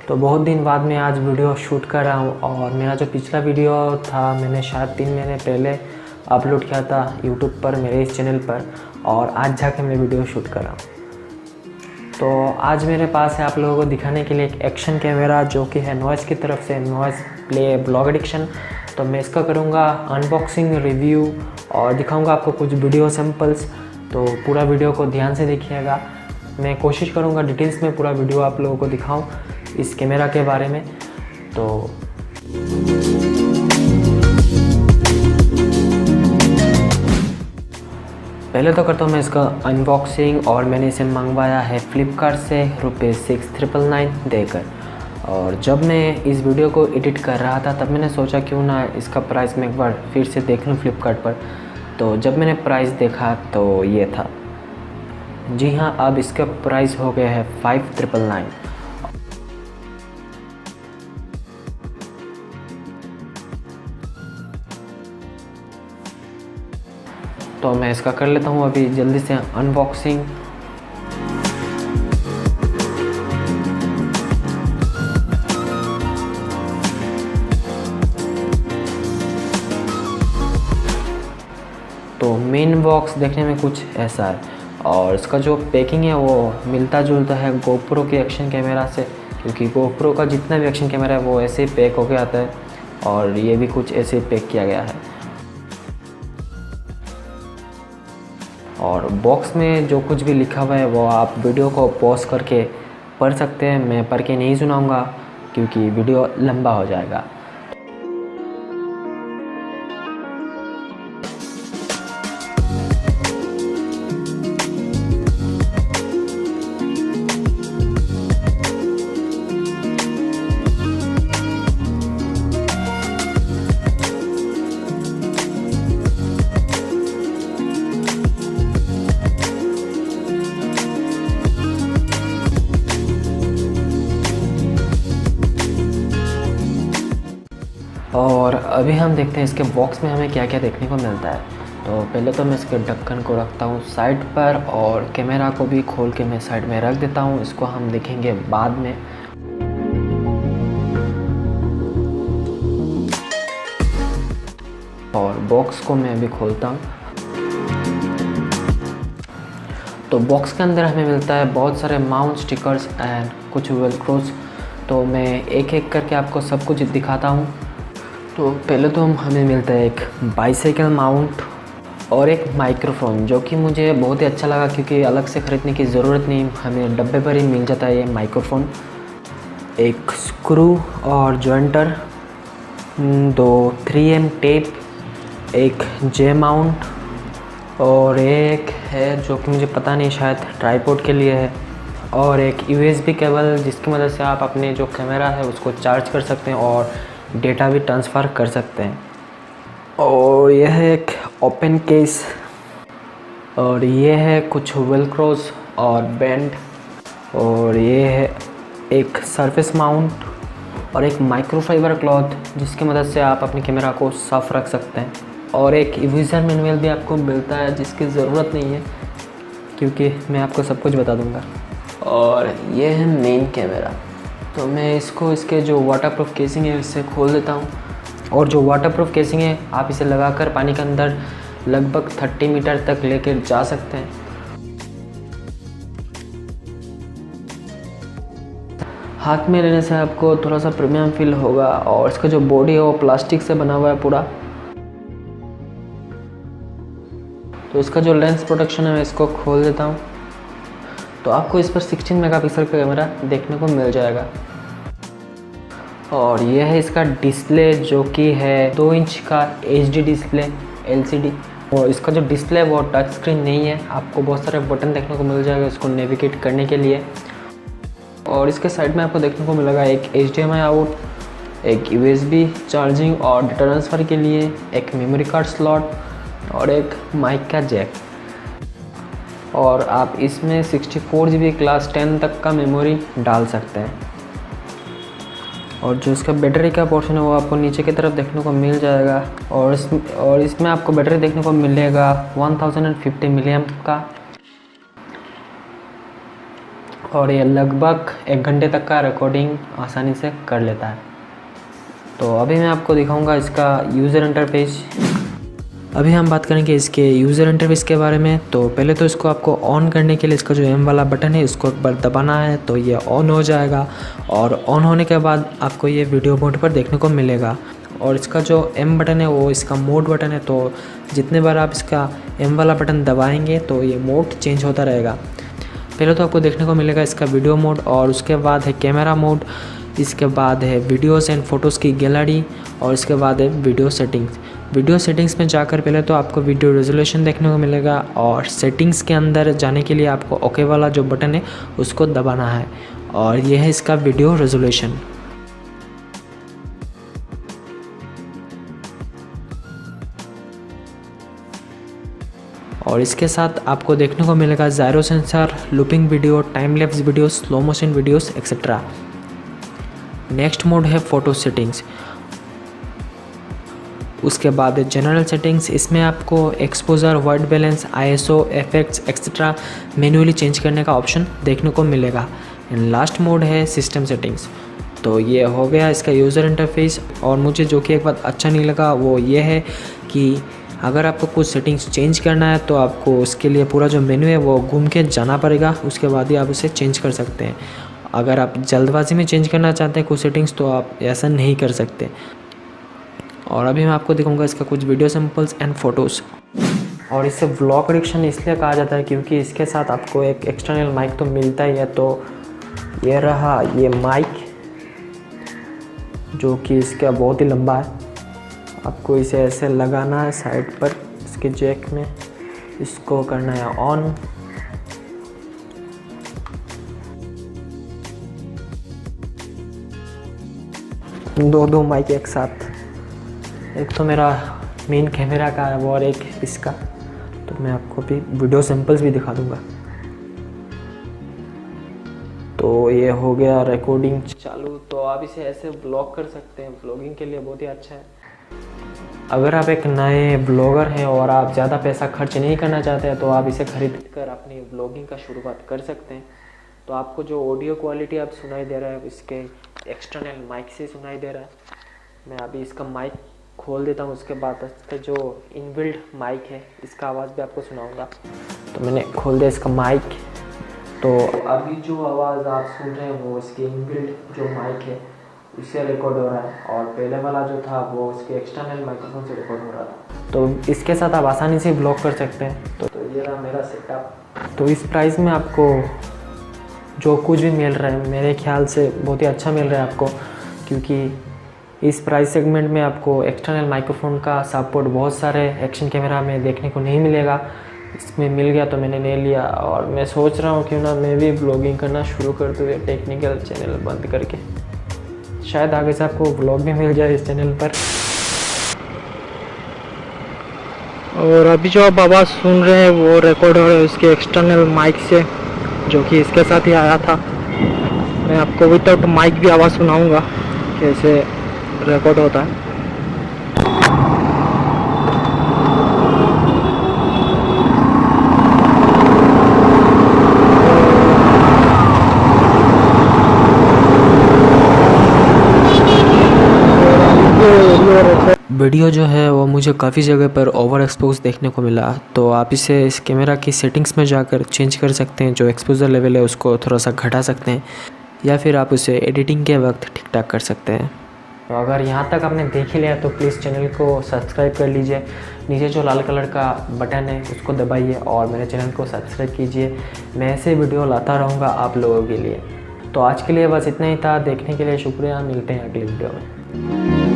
तो बहुत दिन बाद मैं आज वीडियो शूट कर रहा हूँ और मेरा जो पिछला वीडियो था मैंने शायद 3 महीने पहले अपलोड किया था यूट्यूब पर मेरे इस चैनल पर, और आज जाके मैं वीडियो शूट कर रहा हूँ। तो आज मेरे पास है आप लोगों को दिखाने के लिए एक एक्शन कैमरा जो कि है नॉइज़ की तरफ से, नॉइज़ प्ले ब्लॉग एडिक्शन। तो मैं इसका करूँगा अनबॉक्सिंग रिव्यू और दिखाऊँगा आपको कुछ वीडियो सैम्पल्स। तो पूरा वीडियो को ध्यान से देखिएगा। मैं कोशिश करूँगा डिटेल्स में पूरा वीडियो आप लोगों को दिखाऊं इस कैमरा के बारे में। तो पहले तो करता हूँ मैं इसका अनबॉक्सिंग, और मैंने इसे मंगवाया है फ्लिपकार्ट से ₹6999 देकर। और जब मैं इस वीडियो को एडिट कर रहा था तब मैंने सोचा क्यों ना इसका प्राइस मैं एक बार फिर से देख लूँ फ्लिपकार्ट पर। तो जब मैंने प्राइस देखा तो ये था। जी हाँ, अब इसका प्राइस हो गया है 5999। तो मैं इसका कर लेता हूँ अभी जल्दी से अनबॉक्सिंग। तो मेन बॉक्स देखने में कुछ ऐसा है, और इसका जो पैकिंग है वो मिलता जुलता है गोप्रो के एक्शन कैमरा से, क्योंकि गोप्रो का जितना भी एक्शन कैमरा है वो ऐसे ही पैक होके आता है, और ये भी कुछ ऐसे ही पैक किया गया है। और बॉक्स में जो कुछ भी लिखा हुआ है वो आप वीडियो को पॉज करके पढ़ सकते हैं। मैं पढ़ के नहीं सुनाऊंगा क्योंकि वीडियो लंबा हो जाएगा। और अभी हम देखते हैं इसके बॉक्स में हमें क्या क्या देखने को मिलता है। तो पहले तो मैं इसके ढक्कन को रखता हूँ साइड पर, और कैमरा को भी खोल के मैं साइड में रख देता हूँ। इसको हम देखेंगे बाद में। और बॉक्स को मैं अभी खोलता हूँ। तो बॉक्स के अंदर हमें मिलता है बहुत सारे माउंट स्टिकर्स एंड कुछ वेलक्रोस। तो मैं एक एक करके आपको सब कुछ दिखाता हूँ। तो पहले तो हमें मिलता है एक बाइसाइकिल माउंट और एक माइक्रोफोन, जो कि मुझे बहुत ही अच्छा लगा क्योंकि अलग से ख़रीदने की ज़रूरत नहीं, हमें डब्बे पर ही मिल जाता है ये माइक्रोफोन। एक स्क्रू और जॉइंटर, 2 3M टेप, एक जे माउंट, और एक है जो कि मुझे पता नहीं, शायद ट्राइपॉड के लिए है, और एक USB केबल जिसकी मदद से आप अपने जो कैमरा है उसको चार्ज कर सकते हैं और डेटा भी ट्रांसफ़र कर सकते हैं। और यह है एक ओपन केस, और ये है कुछ वेलक्रोस और बैंड, और ये है एक सरफेस माउंट और एक माइक्रोफाइबर क्लॉथ जिसकी मदद से आप अपने कैमरा को साफ रख सकते हैं। और एक यूज़र मैनुअल भी आपको मिलता है जिसकी ज़रूरत नहीं है क्योंकि मैं आपको सब कुछ बता दूंगा। और ये है मेन कैमरा। तो मैं इसको, इसके जो वाटरप्रूफ केसिंग है इससे खोल देता हूँ। और जो वाटरप्रूफ केसिंग है आप इसे लगाकर पानी के अंदर लगभग 30 मीटर तक लेकर जा सकते हैं। हाथ में लेने से आपको थोड़ा सा प्रीमियम फील होगा। और इसका जो बॉडी है वो प्लास्टिक से बना हुआ है पूरा। तो इसका जो लेंस प्रोटेक्शन है मैं इसको खोल देता हूँ। तो आपको इस पर 16 मेगापिक्सल का कैमरा देखने को मिल जाएगा। और यह है इसका डिस्प्ले जो कि है 2 इंच का HD डिस्प्ले LCD। और इसका जो डिस्प्ले है वो टच स्क्रीन नहीं है। आपको बहुत सारे बटन देखने को मिल जाएगा इसको नेविगेट करने के लिए। और इसके साइड में आपको देखने को मिलेगा एक HDMI आउट, एक USB चार्जिंग और डेटा ट्रांसफ़र के लिए, एक मेमोरी कार्ड स्लॉट और एक माइक का जैक। और आप इसमें 64 GB क्लास 10 तक का मेमोरी डाल सकते हैं। और जो इसका बैटरी का पोर्शन है वो आपको नीचे की तरफ देखने को मिल जाएगा। और इसमें आपको बैटरी देखने को मिलेगा 1050 mAh का। और ये लगभग 1 घंटे तक का रिकॉर्डिंग आसानी से कर लेता है। तो अभी मैं आपको दिखाऊंगा इसका यूज़र इंटरफेस। अभी हम बात करेंगे इसके यूज़र इंटरफेस के बारे में। तो पहले तो इसको आपको ऑन करने के लिए इसका जो एम वाला बटन है इसको एक बार दबाना है, तो ये ऑन हो जाएगा। और ऑन होने के बाद आपको ये वीडियो मोड पर देखने को मिलेगा। और इसका जो एम बटन है वो इसका मोड बटन है, तो जितने बार आप इसका एम वाला बटन दबाएंगे तो ये मोड चेंज होता रहेगा। पहले तो आपको देखने को मिलेगा इसका वीडियो मोड, और उसके बाद है कैमरा मोड, इसके बाद है वीडियोस एंड फ़ोटोज़ की गैलरी, और इसके बाद है वीडियो सेटिंग्स। वीडियो सेटिंग्स में जाकर पहले तो आपको वीडियो रेजोल्यूशन देखने को मिलेगा, और सेटिंग्स के अंदर जाने के लिए आपको ओके वाला जो बटन है उसको दबाना है, और यह है इसका वीडियो रेजोल्यूशन। और इसके साथ आपको देखने को मिलेगा gyro sensor, looping video, time lapse video, slow motion videos etcetera. Next mode है फ़ोटो सेटिंग्स। उसके बाद जनरल सेटिंग्स, इसमें आपको exposure, white balance, ISO, effects etcetera manually change करने का ऑप्शन देखने को मिलेगा। एंड लास्ट मोड है सिस्टम सेटिंग्स। तो ये हो गया इसका यूज़र इंटरफेस। और मुझे जो कि एक बात अच्छा नहीं लगा वो ये है कि अगर आपको कुछ सेटिंग्स चेंज करना है तो आपको उसके लिए पूरा जो मेन्यू है वो घूम के जाना पड़ेगा, उसके बाद ही आप उसे चेंज कर सकते हैं। अगर आप जल्दबाजी में चेंज करना चाहते हैं कुछ सेटिंग्स तो आप ऐसा नहीं कर सकते। और अभी मैं आपको दिखाऊंगा इसका कुछ वीडियो सैम्पल्स एंड फ़ोटोज़। और इसे व्लॉग एडिशन इसलिए कहा जाता है क्योंकि इसके साथ आपको एक एक्सटर्नल माइक तो मिलता ही है। तो ये रहा ये माइक जो कि इसका बहुत ही लंबा है। आपको इसे ऐसे लगाना है साइड पर इसके जैक में, इसको करना है ऑन। दो माइक एक साथ, एक तो मेरा मेन कैमरा का है वो और एक इसका। तो मैं आपको भी वीडियो सैंपल्स भी दिखा दूंगा। तो ये हो गया रिकॉर्डिंग चालू। तो आप इसे ऐसे ब्लॉग कर सकते हैं, ब्लॉगिंग के लिए बहुत ही अच्छा है। अगर आप एक नए ब्लॉगर हैं और आप ज़्यादा पैसा खर्च नहीं करना चाहते हैं तो आप इसे खरीद कर अपनी ब्लॉगिंग का शुरुआत कर सकते हैं। तो आपको जो ऑडियो क्वालिटी आप सुनाई दे रहा है इसके एक्सटर्नल माइक से सुनाई दे रहा है। मैं अभी इसका माइक खोल देता हूँ, उसके बाद इसका जो इनबिल्ट माइक है इसका आवाज़ भी आपको सुनाऊंगा। तो मैंने खोल दिया इसका माइक। तो अभी जो आवाज़ आप सुन रहे हैं वो इसके इनबिल्ट जो माइक है उससे रिकॉर्ड हो रहा है, और पहले वाला जो था वो उसके एक्सटर्नल माइक्रोफोन से रिकॉर्ड हो रहा था। तो इसके साथ आप आसानी से ब्लॉग कर सकते हैं। तो ये रहा मेरा सेटअप। तो इस प्राइस में आपको जो कुछ भी मिल रहा है मेरे ख्याल से बहुत ही अच्छा मिल रहा है आपको, क्योंकि इस प्राइस सेगमेंट में आपको एक्सटर्नल माइक्रोफोन का सपोर्ट बहुत सारे एक्शन कैमरा में देखने को नहीं मिलेगा। इसमें मिल गया तो मैंने ले लिया, और मैं सोच रहा हूँ क्यों ना मैं भी ब्लॉगिंग करना शुरू कर दूँ टेक्निकल चैनल बंद करके। शायद आगे से आपको ब्लॉग भी मिल जाए इस चैनल पर। और अभी जो आप आवाज़ सुन रहे हैं वो रिकॉर्ड हो रहा है उसके एक्सटर्नल माइक से, जो कि इसके साथ ही आया था। मैं आपको विदाउट माइक भी आवाज़ सुनाऊंगा कैसे रिकॉर्ड होता है। वीडियो जो है वो मुझे काफ़ी जगह पर ओवर एक्सपोज देखने को मिला, तो आप इसे इस कैमरा की सेटिंग्स में जाकर चेंज कर सकते हैं। जो एक्सपोजर लेवल है उसको थोड़ा सा घटा सकते हैं, या फिर आप उसे एडिटिंग के वक्त ठीक ठाक कर सकते हैं। तो अगर यहाँ तक आपने देख ही लिया तो प्लीज़ चैनल को सब्सक्राइब कर लीजिए। नीचे जो लाल कलर का बटन है उसको दबाइए और मेरे चैनल को सब्सक्राइब कीजिए। मैं ऐसे वीडियो लाता रहूँगा आप लोगों के लिए। तो आज के लिए बस इतना ही था। देखने के लिए शुक्रिया। मिलते हैं अगले वीडियो में।